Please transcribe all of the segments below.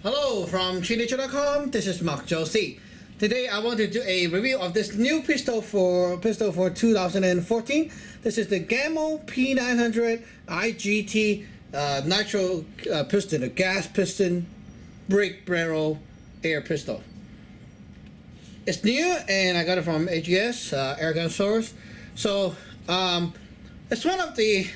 Hello from ChiNature.com. This is Mark Josie. Today I want to do a review of this new pistol for 2014. This is the Gamo P900 IGT nitro piston, a gas piston brake barrel air pistol. It's new and I got it from AGS, Airgun Source. So it's one of the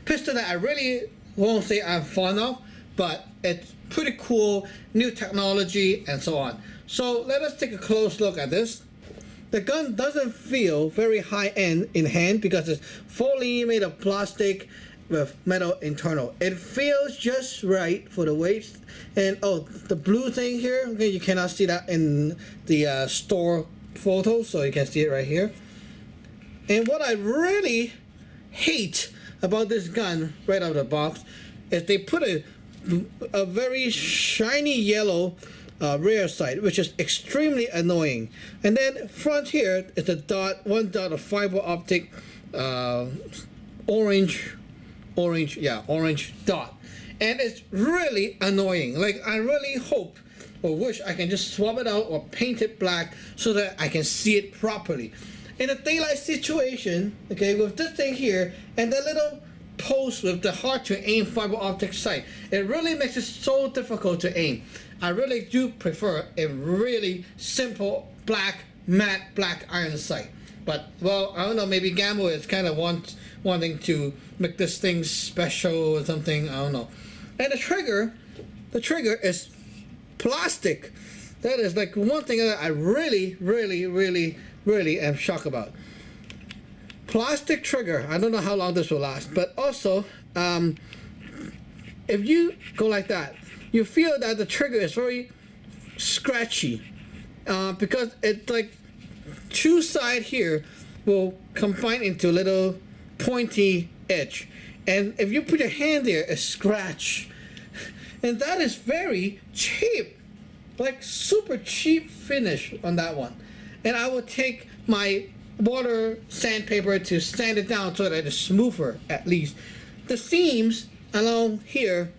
pistol that I really won't say I'm fond of, but it's pretty cool, new technology and so on. So let us take a close look at this. The gun doesn't feel very high-end in hand because it's fully made of plastic with metal internal. It feels just right for the weight. And oh, the blue thing here, okay, you cannot see that in the store photo, so you can see it right here. And what I really hate about this gun right out of the box is they put a very shiny yellow rear sight, which is extremely annoying. And then front here is a one dot of fiber optic orange dot, and it's really annoying. Like, I really hope or wish I can just swap it out or paint it black so that I can see it properly. In a daylight situation, okay, with this thing here and the little post with the hard to aim fiber optic sight, it really makes it so difficult to aim. I really do prefer a really simple matte black iron sight. But well, I don't know, maybe Gamo is kind of wanting to make this thing special or something, I don't know. And the trigger is plastic. That is like one thing that I really am shocked about. Plastic trigger. I don't know how long this will last, but also if you go like that, you feel that the trigger is very scratchy because it's like two side here will combine into a little pointy edge, and if you put your hand there, it scratch, and that is very cheap, like super cheap finish on that one. And I will take my water sandpaper to sand it down so that it's smoother. At least the seams along here,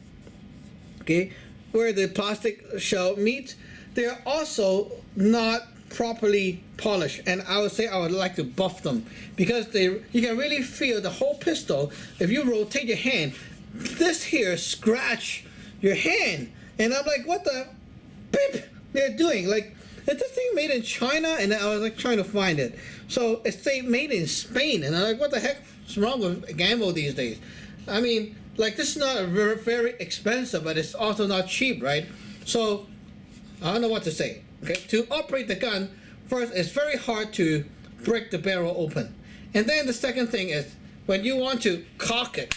okay, where the plastic shell meets, they're also not properly polished, and I would say I would like to buff them because you can really feel the whole pistol. If you rotate your hand, this here scratch your hand, and I'm like, what the beep they're doing? Like, is this thing made in China? And I was like trying to find it. So it's made in Spain, and I'm like, what the heck's wrong with Gamo these days? I mean, like, this is not a very expensive, but it's also not cheap, right? So I don't know what to say. Okay, to operate the gun, first, it's very hard to break the barrel open, and then the second thing is when you want to cock it,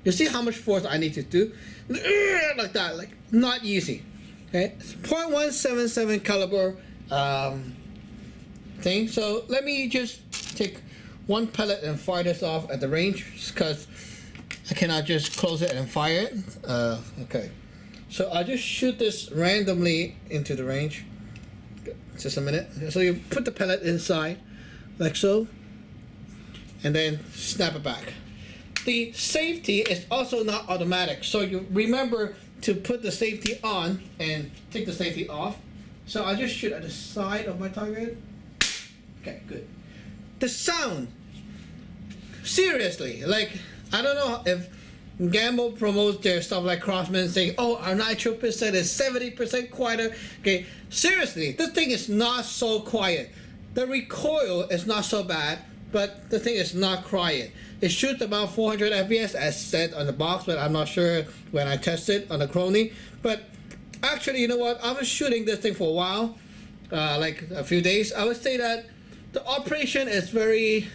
you see how much force I need to do, like that, like not easy. Okay, it's .177 caliber thing. So let me just take one pellet and fire this off at the range because I cannot just close it and fire it. Okay, so I'll just shoot this randomly into the range. Just a minute. So you put the pellet inside like so, and then snap it back. The safety is also not automatic, so you remember to put the safety on and take the safety off. So I just shoot at the side of my target. Okay, good. The sound, seriously, like, I don't know if Gamo promotes their stuff like Crossman saying, oh, our nitro piston is 70% quieter. Okay, seriously, this thing is not so quiet. The recoil is not so bad, but the thing is not quiet. It shoots about 400 FPS as said on the box, but I'm not sure when I tested on the Crony. But actually, you know what? I was shooting this thing for a while, like a few days. I would say that the operation is very,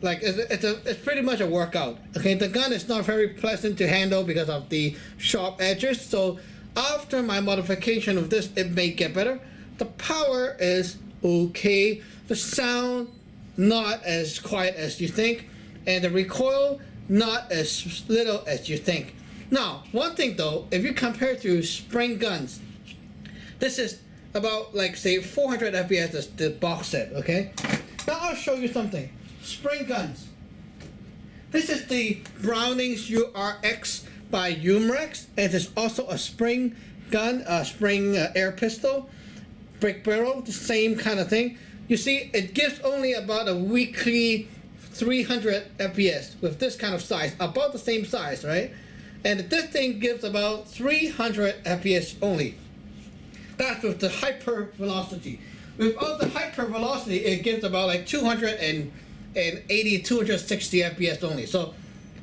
like, it's pretty much a workout. Okay, the gun is not very pleasant to handle because of the sharp edges. So after my modification of this, it may get better. The power is okay. The sound not as quiet as you think, and the recoil not as little as you think. Now, one thing though, if you compare to spring guns, this is about, like, say 400 FPS is the box set. Okay, now I'll show you something. Spring guns. This is the Browning's URX by Umrex, and it's also a spring gun, spring air pistol, brick barrel, the same kind of thing. You see, it gives only about a weekly 300 FPS with this kind of size, about the same size, right? And this thing gives about 300 FPS only. That's with the hyper velocity. Without the hyper velocity, it gives about like 280, 260 FPS only. So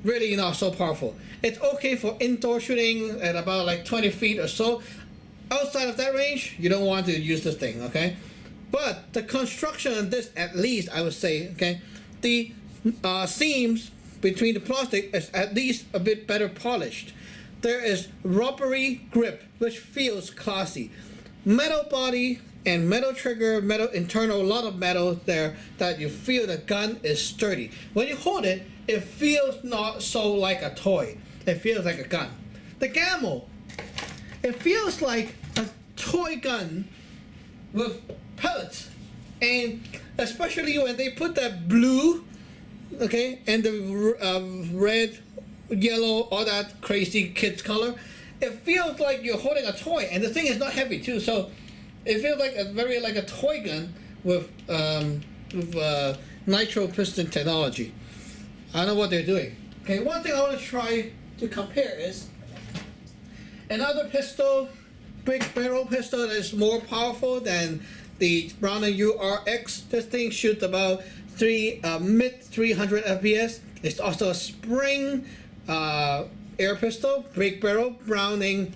really not so powerful. It's okay for indoor shooting at about like 20 feet or so. Outside of that range, you don't want to use this thing, okay? But the construction on this, at least I would say, okay, the seams between the plastic is at least a bit better polished. There is rubbery grip, which feels classy. Metal body and metal trigger, metal internal, a lot of metal there that you feel the gun is sturdy. When you hold it, it feels not so like a toy. It feels like a gun. The Gamo, it feels like a toy gun with pellets, and especially when they put that blue, okay, and the red, yellow, all that crazy kids color, it feels like you're holding a toy, and the thing is not heavy too, so it feels like a toy gun with nitro piston technology. I don't know what they're doing. Okay, one thing I want to try to compare is another pistol, big barrel pistol that is more powerful than the Browning URX. This thing shoots about mid 300 FPS. It's also a spring air pistol, big barrel, Browning,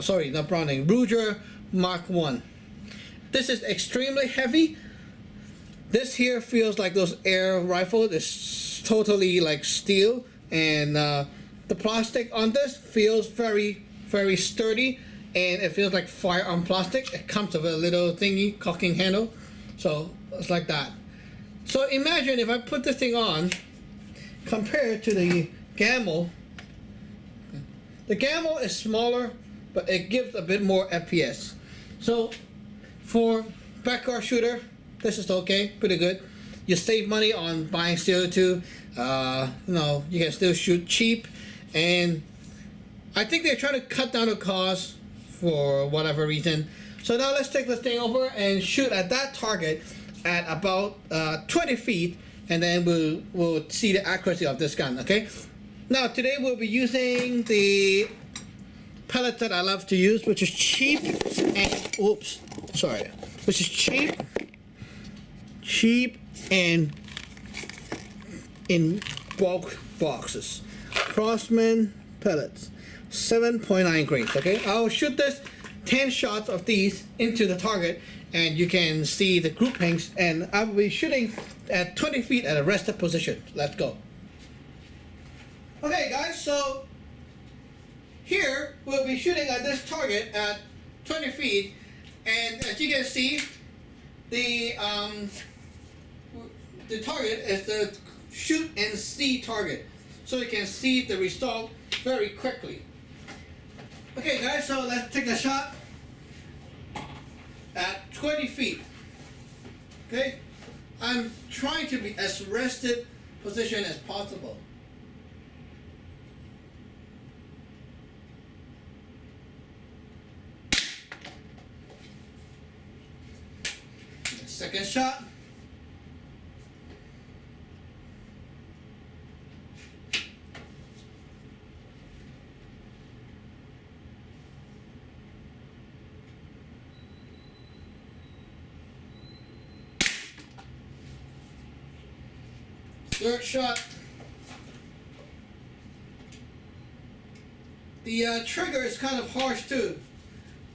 sorry, not Browning, Ruger Mark 1. This is extremely heavy. This here feels like those air rifles. It's totally like steel, and the plastic on this feels very, very sturdy, and it feels like firearm plastic. It comes with a little thingy, cocking handle, so it's like that. So imagine if I put this thing on, compared to the Gamo. The Gamo is smaller, but it gives a bit more FPS. So for backyard shooter, this is okay, pretty good. You save money on buying CO2. You can still shoot cheap, and I think they're trying to cut down the cost for whatever reason. So now let's take this thing over and shoot at that target at about 20 feet, and then we'll see the accuracy of this gun, okay? Now today we'll be using the pellet that I love to use, which is cheap and, which is cheap and in bulk boxes. Craftsman pellets, 7.9 grains, okay? I'll shoot this 10 shots of these into the target, and you can see the groupings, and I will be shooting at 20 feet at a rested position. Let's go. Okay guys, so here we'll be shooting at this target at 20 feet, and as you can see, the target is the shoot and see target, so you can see the result very quickly. Okay guys, so let's take a shot at 20 feet. Okay, I'm trying to be as rested position as possible. Second shot. Third shot. The trigger is kind of harsh too.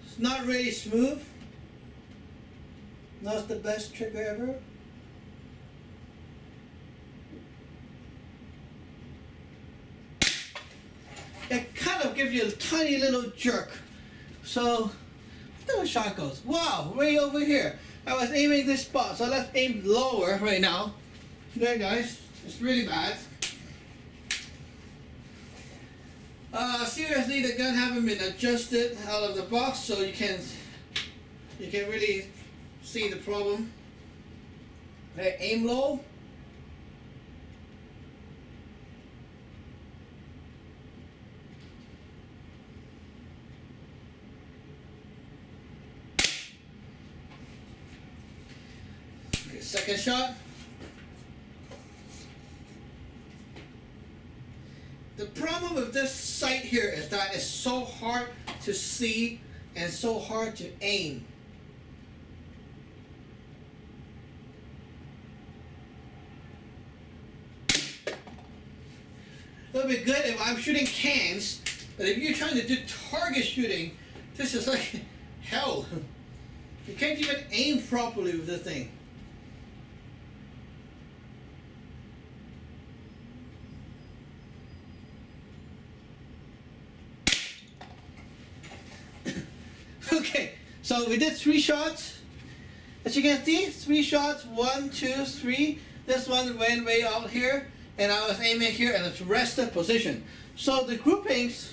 It's not really smooth. Not the best trigger ever. It kind of gives you a tiny little jerk. So, the shot goes. Wow, way over here. I was aiming this spot, so let's aim lower right now. There, guys, it's really bad. Seriously, the gun haven't been adjusted out of the box, so you can really see the problem. Okay, aim low. second shot. The problem with this sight here is that it's so hard to see and so hard to aim. It'll be good if I'm shooting cans, but if you're trying to do target shooting, this is like hell. You can't even aim properly with this thing. Okay, so we did 3 shots. As you can see, 3 shots, 1, 2, 3. This one went way out here, and I was aiming here in its rested position. So the groupings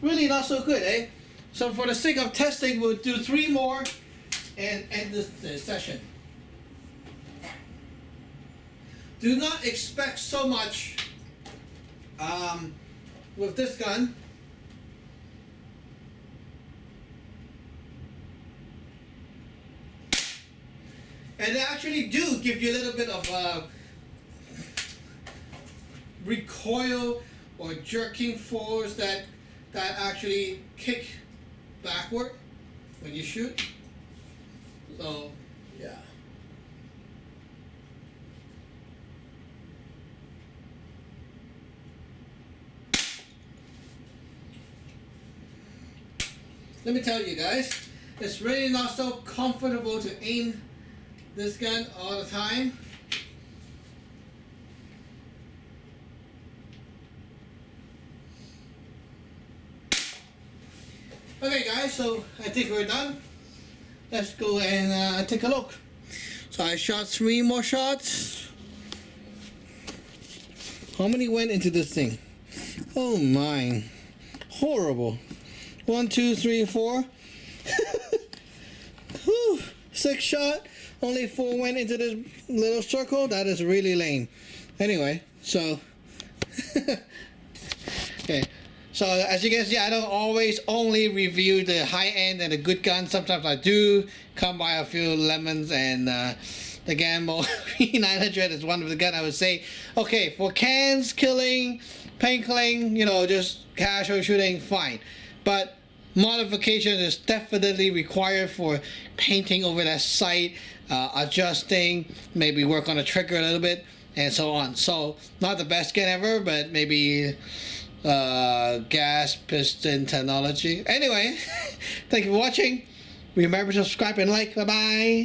really not so good, eh? So for the sake of testing, we'll do 3 more and end this session. Do not expect so much with this gun. And they actually do give you a little bit of recoil or jerking force that actually kick backward when you shoot. So yeah. Let me tell you guys, it's really not so comfortable to aim this gun all the time. Okay guys, so I think we're done. Let's go and take a look. So I shot 3 more shots. How many went into this thing? Oh my, horrible. 1, 2, 3, 4. Whew. 6 shot. Only 4 went into this little circle. That is really lame. Anyway, so okay. So as you can see, I don't always only review the high end and the good guns. Sometimes I do come by a few lemons, and the Gamo P900 is one of the guns I would say, okay, for cans killing, paint killing, you know, just casual shooting, fine. But modification is definitely required for painting over that sight, adjusting, maybe work on the trigger a little bit, and so on. So not the best gun ever, but maybe gas piston technology. Anyway, thank you for watching. Remember to subscribe and like. Bye bye.